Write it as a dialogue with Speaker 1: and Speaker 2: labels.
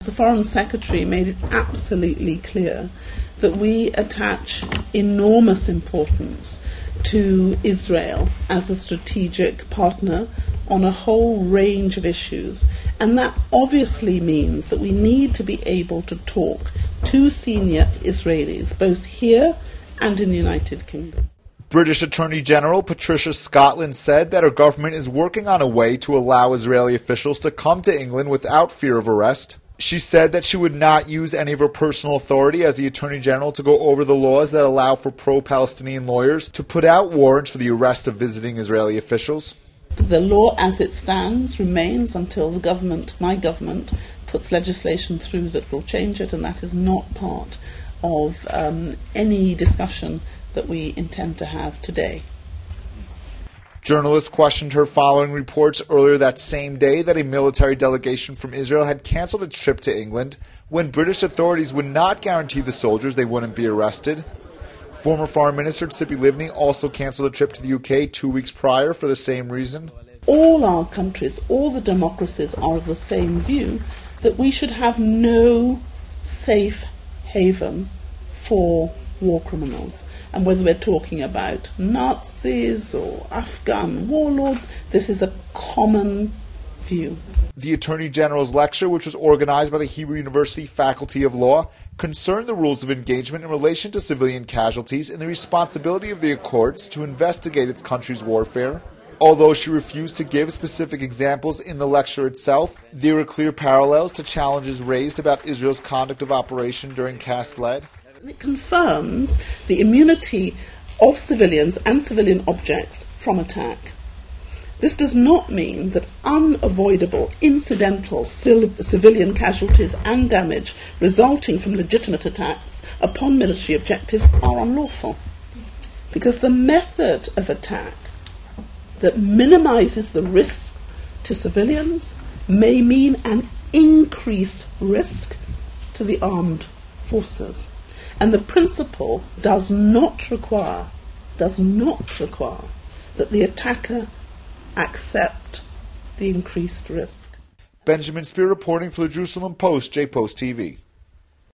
Speaker 1: The Foreign Secretary made it absolutely clear that we attach enormous importance to Israel as a strategic partner on a whole range of issues, and that obviously means that we need to be able to talk to senior Israelis, both here and in the United Kingdom.
Speaker 2: British Attorney General Patricia Scotland said that her government is working on a way to allow Israeli officials to come to England without fear of arrest. She said that she would not use any of her personal authority as the Attorney General to go over the laws that allow for pro-Palestinian lawyers to put out warrants for the arrest of visiting Israeli officials.
Speaker 1: The law as it stands remains until the government, my government, puts legislation through that will change it, and that is not part of any discussion that we intend to have today.
Speaker 2: Journalists questioned her following reports earlier that same day that a military delegation from Israel had cancelled its trip to England when British authorities would not guarantee the soldiers they wouldn't be arrested. Former Foreign Minister Tzipi Livni also cancelled a trip to the UK 2 weeks prior for the same reason.
Speaker 1: All our countries, all the democracies are of the same view that we should have no safe haven for war criminals. And whether we're talking about Nazis or Afghan warlords, this is a common view.
Speaker 2: The Attorney General's lecture, which was organized by the Hebrew University Faculty of Law, concerned the rules of engagement in relation to civilian casualties and the responsibility of the courts to investigate its country's warfare. Although she refused to give specific examples in the lecture itself, there were clear parallels to challenges raised about Israel's conduct of operation during Cast Lead.
Speaker 1: It confirms the immunity of civilians and civilian objects from attack. This does not mean that unavoidable, incidental civilian casualties and damage resulting from legitimate attacks upon military objectives are unlawful, because the method of attack that minimises the risk to civilians may mean an increased risk to the armed forces. And the principle does not require that the attacker accept the increased risk.
Speaker 2: Benjamin Spear reporting for the Jerusalem Post, Jpost TV.